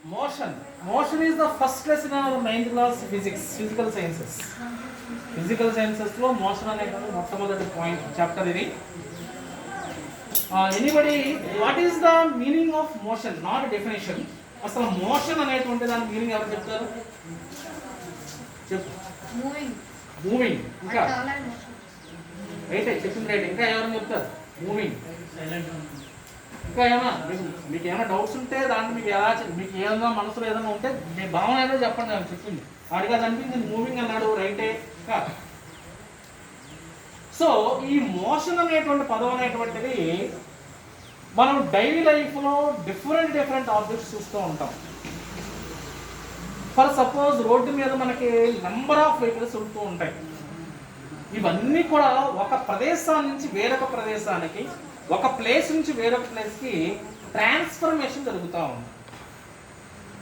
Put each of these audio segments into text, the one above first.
Motion is the first lesson in our 9th class physical sciences. Physical sciences లో motion అనేది మొట్టమొదటి point chapter ఇది. Anybody what is the meaning of motion, not definition. అసలు motion అనేటువంటి దాని meaning ఎవరు చెప్తారు? మూవింగ్. ఇంకా రైట్ చెప్పింది రైట్. ఇంకా ఎవరైనా చెప్తారు? మూవింగ్. ఇంకా ఏమైనా మీకు ఏమైనా డౌట్స్ ఉంటే దాంట్లో మీకు ఏదైనా మనసులో ఏదైనా ఉంటే మీ భావన ఏదో చెప్పండి. అని చెప్పింది అడిగా అనిపించింది మూవింగ్ అన్నాడు, రైటే. సో ఈ మోషన్ అనేటువంటి పదం అనేటువంటిది మనం డైలీ లైఫ్లో డిఫరెంట్ ఆబ్జెక్ట్స్ చూస్తూ ఉంటాం. ఫర్ సపోజ్ రోడ్డు మీద మనకి నెంబర్ ఆఫ్ వెహికల్స్ ఉంటూ ఉంటాయి. ఇవన్నీ కూడా ఒక ప్రదేశాన్ని నుంచి వేరొక ప్రదేశానికి, ఒక ప్లేస్ నుంచి వేరొక ప్లేస్కి ట్రాన్స్ఫర్మేషన్ జరుగుతూ ఉంది.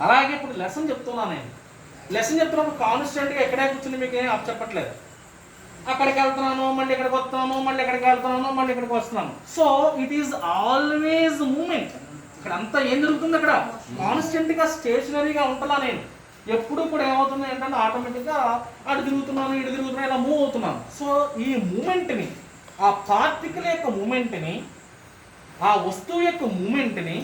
అలాగే ఇప్పుడు లెసన్ చెప్తున్నా నేను. లెసన్ చెప్తున్నప్పుడు కాన్స్టెంట్గా ఎక్కడే కూర్చుని మీకు ఏం చెప్పట్లేదు. అక్కడికి వెళ్తున్నాను, మళ్ళీ ఇక్కడికి వస్తున్నాను, మళ్ళీ ఎక్కడికి వెళ్తున్నాను, మళ్ళీ ఇక్కడికి వస్తున్నాను. So it is always moment. ఇక్కడ అంతా ఏం జరుగుతుంది? అక్కడ కాన్స్టెంట్గా స్టేషనరీగా ఉంటున్నా నేను. ఎప్పుడు కూడా ఏమవుతుంది ఏంటంటే ఆటోమేటిక్గా అటు తిరుగుతున్నాను, ఇటు తిరుగుతున్నాను, ఇలా మూవ్ అవుతున్నాను. సో ఈ మూమెంట్ని, ఆ పార్టికల్ యొక్క మూమెంట్ని, ఆ వస్తువు యొక్క మూమెంట్ని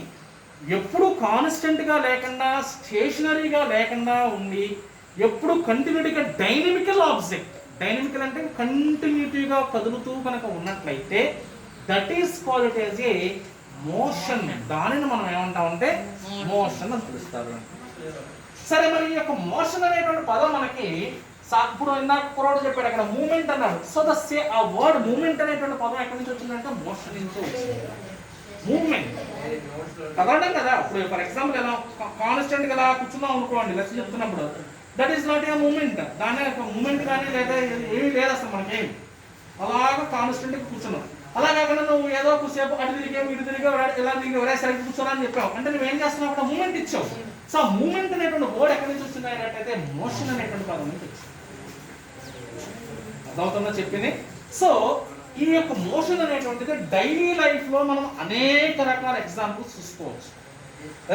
ఎప్పుడు కాన్స్టెంట్గా లేకుండా, స్టేషనరీగా లేకుండా ఉండి ఎప్పుడు కంటిన్యూటీగా డైనమికల్ ఆబ్జెక్ట్, డైనమికల్ అంటే కంటిన్యూటీగా కదులుతూ కనుక ఉన్నట్లయితే that is called as a motion. దానిని మనం ఏమంటామంటే మోషన్ అని పిలుస్తారు. సరే, మరి ఈ యొక్క మోషన్ అనేటువంటి పదం మనకి ఇప్పుడు ఇందాక కుర్రోడు చెప్పాడు అక్కడ మూమెంట్ అన్నాడు. సో ఆ వర్డ్ మూమెంట్ అనేటువంటి పదం ఎక్కడి నుంచి వచ్చిందంటే మోషన్ నుంచి వచ్చింది. మూవ్మెంట్ కదలడం కదా. ఇప్పుడు ఫర్ ఎగ్జాంపుల్ ఎలా కాన్స్టెంట్ కదా కూర్చున్నాం అనుకోండి లెసన్ చెప్తున్నప్పుడు, that is not a moment. దాని మూమెంట్ కానీ లేదా ఏమీ లేదు అసలు మనకేమి. అలాగా కాన్స్టెంట్గా కూర్చున్నాం. అలా కాకుండా నువ్వు ఏదో కొద్దిసేపు అటు తిరిగావు, ఇటు తిరిగావు, ఇలా తిరిగి ఒరే సరిగ్గా కూర్చోరా అని చెప్పావు అంటే నువ్వేం చేస్తున్నావు? అక్కడ మూమెంట్ ఇచ్చావు. సో మూమెంట్ అనేటువంటి వర్డ్ ఎక్కడి నుంచి వచ్చింది అన్నట్టయితే మోషన్ అనేటువంటి పదం నుంచి వచ్చింది. అర్థమవుతుందో చెప్పింది. సో ఈ యొక్క మోషన్ అనేటువంటిది డైలీ లైఫ్లో మనం అనేక రకాల ఎగ్జాంపుల్స్ చూసుకోవచ్చు.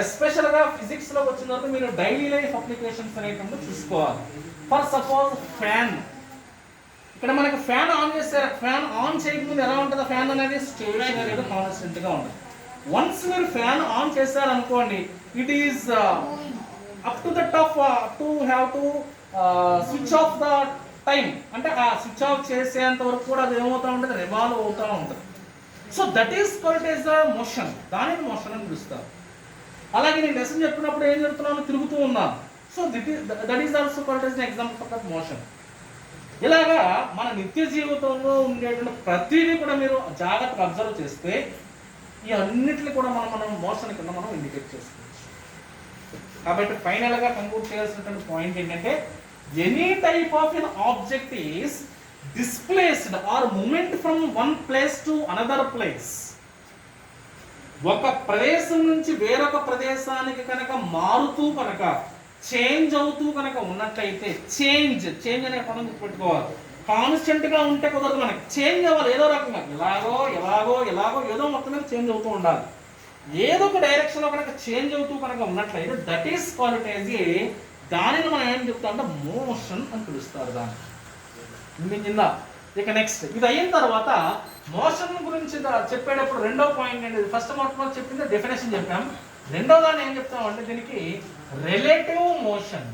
ఎస్పెషల్గా ఫిజిక్స్లో వచ్చిన తర్వాత మీరు డైలీ లైఫ్ అప్లికేషన్స్ అనేటువంటి చూసుకోవాలి. For suppose fan. ఇక్కడ మనకి ఫ్యాన్ ఆన్ చేస్తారు. ఫ్యాన్ ఆన్ చేయకముందు ఎలా ఉంటుంది? ఫ్యాన్ అనేది స్టేషనరీగా కాన్స్టెంట్గా ఉంటుంది. వన్స్ మీరు ఫ్యాన్ ఆన్ చేశారనుకోండి, it is up to that off to have to switch off the time. అంటే ఆ స్విచ్ ఆఫ్ చేసేంత వరకు కూడా అది ఏమవుతూ ఉంటుంది? రివాల్వ్ అవుతూ ఉంటుంది. So that is called as the motion. దానిని మోషన్ అని పిలుస్తారు. అలాగే నేను లెసన్ చెప్పినప్పుడు ఏం చెప్తున్నాను? తిరుగుతూ ఉన్నాను. So that is also called as example for that motion. ఇలాగా మన నిత్య జీవితంలో ఉండేటువంటి ప్రతిదీ కూడా మీరు జాగ్రత్తగా అబ్జర్వ్ చేస్తే ఈ అన్నిటిని కూడా మనం మోషన్ కింద మనం ఇండికేట్ చేసుకోవచ్చు. కాబట్టి ఫైనల్గా కంక్లూడ్ చేయాల్సినటువంటి పాయింట్ ఏంటంటే any type of an object is displaced or moment from one place to another place. ఒక ప్రదేశం నుంచి వేరొక ప్రదేశానికి కనుక మారుతూ కనుక చేంజ్ అవుతూ కనుక ఉన్నట్లయితే, చేంజ్ అనే పదం గుర్తుపెట్టుకోవాలి. కాన్స్టెంట్ గా ఉంటే కుదరదు, మనకి చేంజ్ అవ్వాలి. ఏదో రకంగా ఎలాగో ఏదో మొత్తం మీద చేంజ్ అవుతూ ఉండాలి. ఏదో ఒక డైరెక్షన్ లో కనుక చేంజ్ అవుతూ కనుక ఉన్నట్లయితే that is called as a, దానిని మనం ఏం చెప్తామంటే మోషన్ అని పిలుస్తారు. దాన్ని ఇక నెక్స్ట్ ఇది అయిన తర్వాత మోషన్ గురించి చెప్పేటప్పుడు రెండో పాయింట్ ఏంటి? ఫస్ట్ మొట్టమొదటి చెప్పింది డెఫినేషన్ చెప్పాం. రెండో దాన్ని ఏం చెప్తామంటే దీనికి relative motion.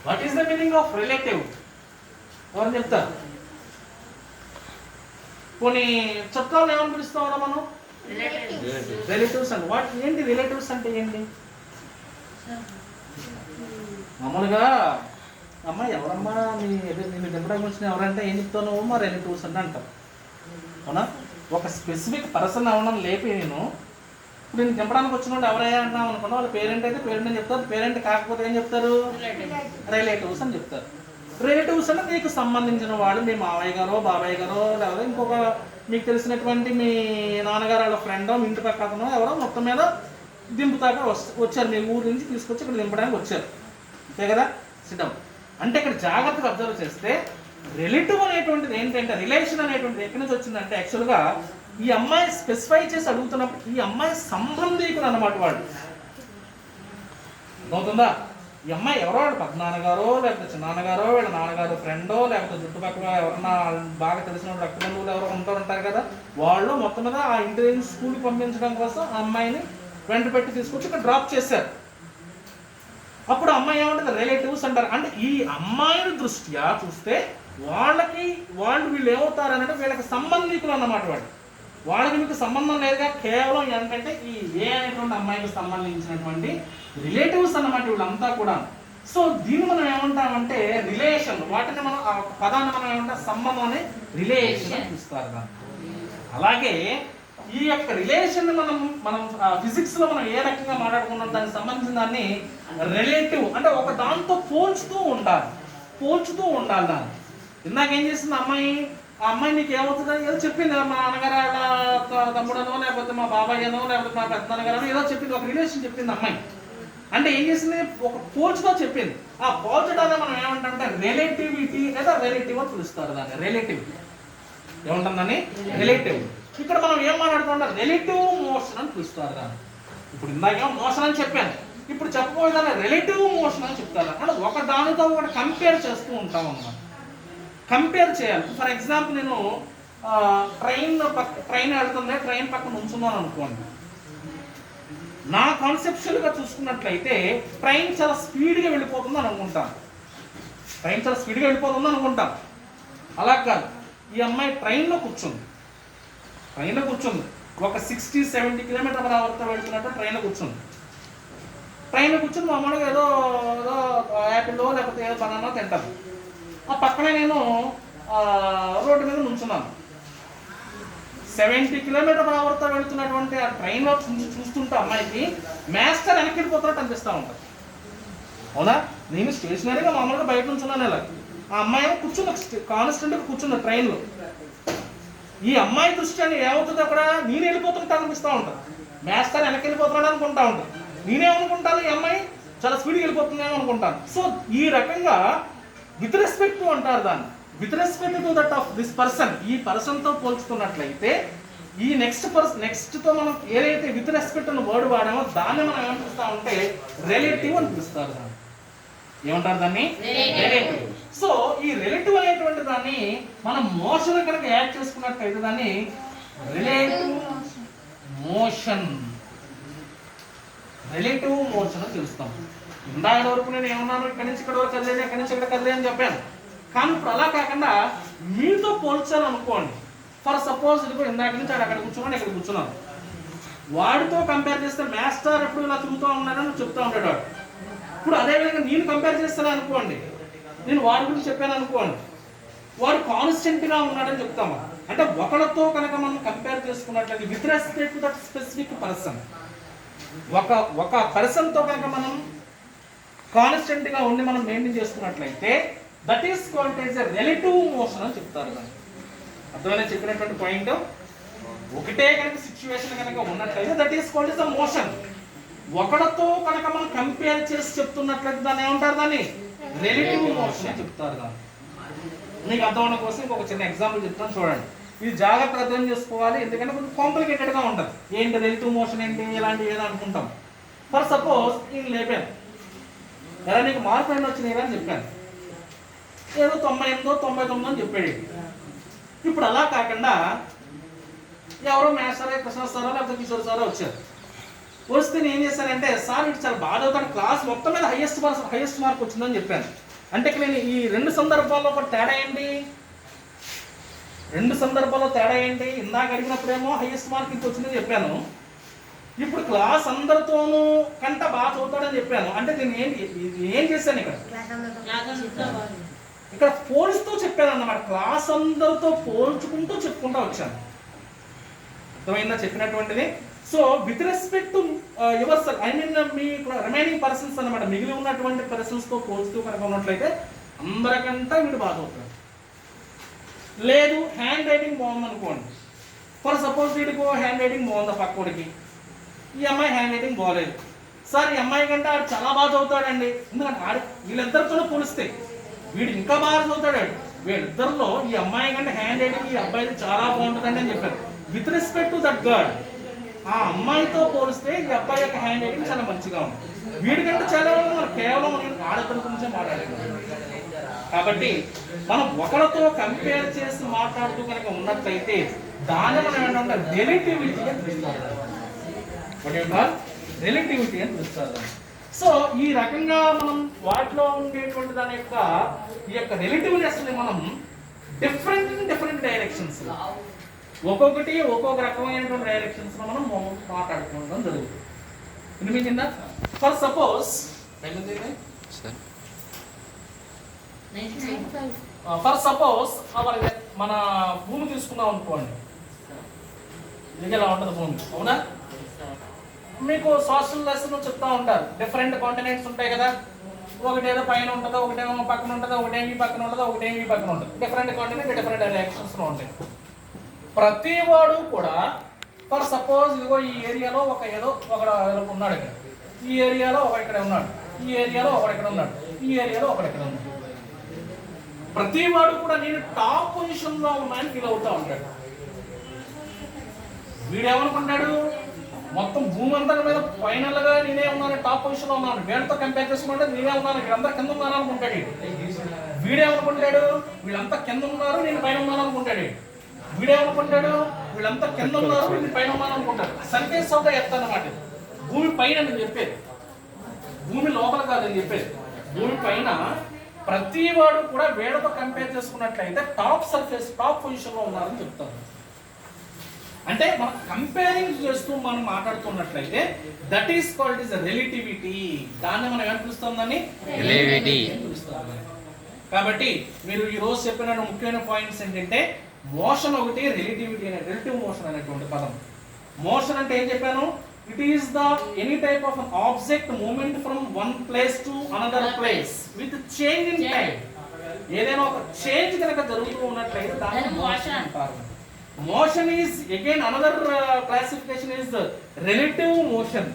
What is the meaning of relative? ఎవరు చెప్తారు? కొన్ని చట్టాలు ఏమని పిలుస్తామన్నా మనం? రిలేటివ్స్ అంటే వాట్ ఏంటి? రిలేటివ్స్ అంటే ఏంటి? మామూలుగా అమ్మ ఎవరమ్మా నేను దింపడానికి వచ్చిన ఎవరంటే ఏం చెప్తాను? మా రిలేటివ్స్ అంటే అంటాం. అవునా? ఒక స్పెసిఫిక్ పర్సన్ అవడం లేపి ఇప్పుడు నేను దింపడానికి వచ్చిన ఎవరయ్యా అన్నాం అనుకున్నా, వాళ్ళ పేరెంట్ అయితే పేరెంట్ అని చెప్తారు. పేరెంట్ కాకపోతే ఏం చెప్తారు? రిలేటివ్స్ అని చెప్తారు. రిలేటివ్స్ అంటే మీకు సంబంధించిన వాళ్ళు, మీ మావయ్య గారో బాబాయ్ గారో లేదా ఇంకొక మీకు తెలిసినటువంటి మీ నాన్నగారు వాళ్ళ ఫ్రెండో మీ ఇంటి పక్కనో ఎవరో మొత్తం మీద దింపుతాక వచ్చారు. మీ ఊరు నుంచి తీసుకొచ్చి ఇక్కడ దింపడానికి వచ్చారు. అంతే కదా? సిద్ధం అంటే ఇక్కడ జాగ్రత్తగా అబ్జర్వ్ చేస్తే రిలేటివ్ అనేటువంటిది ఏంటంటే, రిలేషన్ అనేటువంటిది ఎక్కడి నుంచి వచ్చిందంటే యాక్చువల్గా ఈ అమ్మాయి స్పెసిఫై చేసి అడుగుతున్నప్పుడు ఈ అమ్మాయి సంబంధీకులు అన్నమాట. వాడు అవుతుందా? ఈ అమ్మాయి ఎవరో వాళ్ళ పెద్దనాన్నగారో లేకపోతే చిన్నాన్నగారో వీళ్ళ నాన్నగారు ఫ్రెండో లేకపోతే చుట్టుపక్కల ఎవరన్నా బాగా తెలిసిన రక్త బంధువులు ఎవరో ఉంటారు కదా, వాళ్ళు మొత్తం మీద ఆ ఇంటి స్కూల్కి పంపించడం కోసం ఆ అమ్మాయిని వెంట పెట్టి తీసుకొచ్చి ఇక్కడ డ్రాప్ చేశారు. అప్పుడు అమ్మాయి ఏమంటుంది, రిలేటివ్స్ అంటారు. అంటే ఈ అమ్మాయిని దృష్ట్యా చూస్తే వాళ్ళు వీళ్ళు ఏమవుతారనంటే వీళ్ళకి సంబంధికులు అన్నమాట. వాళ్ళకి మీకు సంబంధం లేదుగా, కేవలం ఏంటంటే ఈ ఏ అనేటువంటి అమ్మాయికి సంబంధించినటువంటి రిలేటివ్స్ అన్నమాట వీళ్ళంతా కూడా. సో దీన్ని మనం ఏమంటామంటే రిలేషన్. వాటిని మనం ఆ పదాన్ని మనం ఏమంటాం, సంబంధం అనే రిలేషన్ అని చూస్తారు. అలాగే ఈ యొక్క రిలేషన్ మనం ఫిజిక్స్ లో మనం ఏ రకంగా మాట్లాడుకున్నాం, దానికి సంబంధించిన దాన్ని రిలేటివ్ అంటే ఒక దాంతో పోల్చుతూ ఉండాలి దాన్ని. ఇందాక ఏం చేసింది ఆ అమ్మాయి నీకు ఏమవుతుందని ఏదో చెప్పింది, మా నాన్నగారు తమ్ముడనో లేకపోతే మా బాబాయ్యనో లేకపోతే మా పెద్దనాన్నగారనో ఏదో చెప్పింది, ఒక రిలేషన్ చెప్పింది అమ్మాయి. అంటే ఏం చేసింది, ఒక పోల్చుతో చెప్పింది. ఆ పోల్చడాన్ని మనం ఏమంటామంటే రిలేటివిటీ లేదా రిలేటివ్ అని పిలుస్తారు దాన్ని. రిలేటివ్ ఏముంటుందని రిలేటివ్. ఇక్కడ మనం ఏం మాట్లాడుకుంటాం, రిలేటివ్ మోషన్ అని పిలుస్తారు దాన్ని. ఇప్పుడు ఇందాకేమో మోషన్ అని చెప్పాను, ఇప్పుడు చెప్పబోయేదాన్ని రిలేటివ్ మోషన్ అని చెప్తారు. అంటే ఒక దానితో ఒకటి కంపేర్ చేస్తూ ఉంటాం అన్నమాట. కంపేర్ చేయాలి. ఫర్ ఎగ్జాంపుల్ నేను ట్రైన్ వెళ్తుంది, ట్రైన్ పక్కన ఉంచున్నాను అనుకోండి. నా కాన్సెప్చువల్గా చూసుకున్నట్లయితే ట్రైన్ చాలా స్పీడ్గా వెళ్ళిపోతుందని అనుకుంటాను. అలా కాదు, ఈ అమ్మాయి ట్రైన్లో కూర్చుంది, ఒక 60-70 km/hతో వెళ్తున్నట్టు ట్రైన్లో కూర్చుని మామూలుగా ఏదో యాపిల్లో లేకపోతే ఏదో బనానా తింటాను. ఆ పక్కనే నేను రోడ్డు మీద నుంచున్నాను. 70 km/hతో వెళుతున్నటువంటి ఆ ట్రైన్లో చూస్తుంటే అమ్మాయికి మాస్టర్ వెనక్కి వెళ్ళిపోతున్నట్టు అనిపిస్తూ ఉంటుంది. అవునా? నేను స్టేషనరీగా మామూలుగా బయట నుంచున్నాను. ఇలా ఆ అమ్మాయి కాన్స్టెంట్గా కూర్చుంది ట్రైన్లో. ఈ అమ్మాయి దృష్టి అని ఏమవుతుంది, అక్కడ నేను వెళ్ళిపోతుంటా అనిపిస్తూ ఉంటుంది. మాస్టర్ వెనక్కి వెళ్ళిపోతున్నాడు అనుకుంటా ఉంటాను. నేనేమనుకుంటాను, ఈ అమ్మాయి చాలా స్పీడ్గా వెళ్ళిపోతుందేమో అనుకుంటాను. సో ఈ రకంగా విత్ రెస్పెక్ట్ టు అంటారు దాన్ని. With respect to that of this person, ఈ పర్సన్తో పోల్చుకున్నట్లయితే ఈ నెక్స్ట్తో మనం ఏదైతే విత్ రెస్పెక్ట్ అన్న వర్డ్ వాడామో దాన్ని మనం ఏమని పిలుస్తామంటే రిలేటివ్ అని పిలుస్తారు దాన్ని. ఏమంటారు దాన్ని? రిలేటివ్. సో ఈ రిలేటివ్ అనేటువంటి దాన్ని మనం మోషన్ కనుక యాడ్ చేసుకున్నట్లయితే దాన్ని రిలేటివ్ మోషన్ అని తెలుస్తాం. ఇందాక వరకు నేను ఏమన్నాను, ఇక్కడి నుంచి ఇక్కడ వరకు కదిలేదు, ఇక్కడి నుంచి ఇక్కడ కదిలేదు అని చెప్పాను. కానీ ఇప్పుడు అలా కాకుండా మీతో పోల్చాలనుకోండి. ఫర్ సపోజ్ ఇదిగో ఇందాక నుంచి అక్కడ కూర్చున్నాను, ఇక్కడ కూర్చున్నాను. వాడితో కంపేర్ చేస్తే మాస్టర్ ఎప్పుడు ఇలా తిరుగుతూ ఉన్నాడని చెప్తూ ఉంటాడు వాడు. ఇప్పుడు అదేవిధంగా నేను కంపేర్ చేస్తాను అనుకోండి, నేను వాడి గురించి చెప్పాను అనుకోండి, వాడు కాన్స్టెంట్గా ఉన్నాడని చెప్తాము. అంటే ఒకరితో కనుక మనం కంపేర్ చేసుకున్నట్లయితే with respect to that specific person, ఒక పర్సన్తో కనుక మనం కాన్స్టెంట్గా ఉండి మనం మెయింటైన్ చేసుకున్నట్లయితే that is called as a relative motion అని చెప్తారు. అర్థమైనా చెప్పినటువంటి పాయింట్. ఒకటే కనుక సిచ్యువేషన్ కనుక ఉన్నట్లయితే that is called as a motion. ఒకరితో కనుక మనం కంపేర్ చేసి చెప్తున్నట్లయితే దాన్ని ఏమంటారు, దాన్ని రిలేటివ్ మోషన్ అని చెప్తారు. దాన్ని మీకు అర్థం అవడం కోసం ఇంకొక చిన్న ఎగ్జాంపుల్ చెప్తాను, చూడండి. ఇది జాగ్రత్తగా అర్థం చేసుకోవాలి, ఎందుకంటే కొంచెం కాంప్లికేటెడ్గా ఉంటుంది. ఏంటి రిలేటివ్ మోషన్ ఏంటి, ఇలాంటివి ఏదో అనుకుంటాం. ఫర్ సపోజ్ నేను లేపాను, ఎలా నీకు మార్కులు ఎన్ని వచ్చినాయి అని చెప్పాను, ఏదో 98, 99 అని చెప్పాడు. ఇప్పుడు అలా కాకుండా ఎవరో మ్యాథ్స్ సారో కృష్ణ సారో లేకపోతే కిషోర్ సారో వచ్చారు. వస్తే నేను ఏం చేశానంటే, సార్ ఇటు చాలా బాగా చదువుతాడు, క్లాస్ మొత్తం మీద హైయెస్ట్ మార్క్ వచ్చిందని చెప్పాను. అంటే నేను ఈ రెండు సందర్భాల్లో ఒక తేడా ఏంటి, ఇందాక అడిగినప్పుడేమో హైయెస్ట్ మార్క్ ఇంత వచ్చిందని చెప్పాను. ఇప్పుడు క్లాస్ అందరితోనూ కంట బాగా చదువుతాడని చెప్పాను. అంటే నేను ఏం చేశాను, ఇక్కడ పోల్చుతూ చెప్పాను అన్నమాట. క్లాస్ అందరితో పోల్చుకుంటూ చెప్పుకుంటూ వచ్చాను. అర్థమైందా చెప్పినటువంటిది? So with respect to yourself, I mean మీ రిమైనింగ్ పర్సన్స్ అన్నమాట, మిగిలి ఉన్నటువంటి పర్సన్స్తో పోల్చుతూ కనుక ఉన్నట్లయితే అందరికంటే వీడు బాగా చదువుతాడు. లేదు హ్యాండ్ రైటింగ్ బాగుంది అనుకోండి. ఫర్ సపోజ్ వీడికి హ్యాండ్ రైటింగ్ బాగుంది, పక్కోడికి ఈ అమ్మాయి హ్యాండ్ రైటింగ్ బాగలేదు. సార్ ఈ అమ్మాయి కంటే ఆడు చాలా బాగా చదువుతాడండి, ఎందుకంటే వీళ్ళిద్దరితో పోలిస్తే వీడు ఇంకా బాగా చదువుతాడు. వీళ్ళిద్దరిలో ఈ అమ్మాయి కంటే హ్యాండ్ రైటింగ్ ఈ అబ్బాయిది చాలా బాగుంటుందండి అని చెప్పారు. With respect to that girl, ఆ అమ్మాయితో పోలిస్తే ఈ అబ్బాయి యొక్క హ్యాండ్ రైటింగ్ చాలా మంచిగా ఉంది. వీడికంటే చాలా మనం కేవలం ఆడతల గురించే మాట్లాడుతున్నాం. కాబట్టి మనం ఒకరితో కంపేర్ చేసి మాట్లాడుతూ కనుక ఉన్నట్లయితే దాన్ని మనం ఏంటంటే రిలేటివిటీ అని పిలుస్తారు. రిలేటివిటీ అని పిలుస్తారు. సో ఈ రకంగా మనం వాటిలో ఉండేటువంటి దాని యొక్క ఈ యొక్క రిలేటివ్నెస్ ని మనం డిఫరెంట్ డైరెక్షన్స్ ఒక్కొక్కటి ఒక్కొక్క రకమైనటువంటి డైరెక్షన్స్ లో మనం మాట్లాడుకోవడం జరుగుతుంది. వినిపించిందా? ఫర్ సపోజ్ మన భూమి తీసుకున్నాం అనుకోండి. ఇది ఎలా ఉంటుంది భూమి, అవునా? మీకు సోషల్ లెసన్ చెప్తా ఉంటారు. డిఫరెంట్ కాంటినెంట్స్ ఉంటాయి కదా, ఒకటేదో పైన ఉంటుందో, ఒకటేమో పక్కన ఉంటుందో, ఒకటేమి పక్కన ఉంటుందో, ఒకటేమి పక్కన ఉంటుంది. డిఫరెంట్ కాంటినెంట్ డిఫరెంట్ డైరెక్షన్స్ లో ఉంటాయి. ప్రతి వాడు కూడా ఫర్ సపోజ్ ఇదిగో ఈ ఏరియాలో ఒకడు ఉన్నాడు, ఇక్కడ ఈ ఏరియాలో ఒకడు ఇక్కడ ఉన్నాడు, ఈ ఏరియాలో ఒకడు ఇక్కడ ఉన్నాడు, ఈ ఏరియాలో ఒకడు ఇక్కడ ఉన్నాడు. ప్రతి వాడు కూడా నేను టాప్ పొజిషన్ లో ఉన్నాయని ఫీల్ అవుతా ఉంటాడు. వీడేమనుకుంటాడు, మొత్తం భూమి అంతా మీద ఫైనల్ గా నేనే ఉన్నాను, టాప్ పొజిషన్ లో ఉన్నాను, వీళ్ళతో కంపేర్ చేసుకుంటే నేనే ఉన్నాను, వీళ్ళంతా కింద ఉన్నాను అనుకుంటాడు. వీడేమనుకుంటాడు, వీళ్ళంతా కింద ఉన్నారు, నేను పైన ఉన్నాను అనుకుంటాడు. వీడేమనుకుంటాడు, వీళ్ళంతా కింద ఉన్నారు, నేను పైన ఉన్నాను అనుకుంటాడు. సర్ఫేస్ ఆఫ్ ద ఎర్త్ అన్నమాట. భూమి పైన నేను చెప్పేది, భూమి లోపల కాదని చెప్పేది. భూమి పైన ప్రతి వాడు కూడా వీళ్ళతో కంపేర్ చేసుకున్నట్లయితే టాప్ సర్ఫేస్ టాప్ పొజిషన్ లో ఉన్నారని చెప్తారు. అంటే మనం కంపేరింగ్ చేస్తూ మనం మాట్లాడుతున్నట్లయితే that is called is relativity. దాన్ని మనం ఏమని పిలుస్తాం, దాన్ని రిలేటివిటీ అని పిలుస్తాం. కాబట్టి మీరు ఈ రోజు చెప్పిన ముఖ్యమైన పాయింట్స్ ఏంటంటే మోషన్ ఒకటి, రిలేటివిటీ అనే రిలేటివ్ మోషన్ అనేటువంటి పదం. మోషన్ అంటే ఏం చెప్పాను, it is the any type of an object movement from one place to another place with change in time. ఏదైనా ఒక చేంజ్ కనుక జరుగుతూ ఉన్నట్లయితే దాన్ని మోషన్ అంటారు. Motion is again another classification is the relative motion.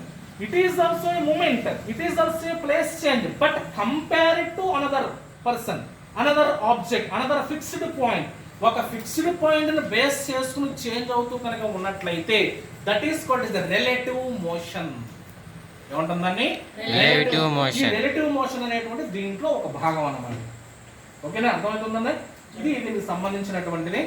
It is also a movement. It is also a place change. But compare it to another person, another object, another fixed point. ఒక fixed point ని base చేసుకుని change అవుతూ కనుక ఉన్నట్లయితే that is called the relative motion. ఏమంటుందండి? Relative motion. ఈ relative motion అనేటువంటి దీంట్లో ఒక భాగం అన్నమాట. ఓకేనా? అర్థమవుతుందండి? ఇది దీనికి సంబంధించినటువంటిది.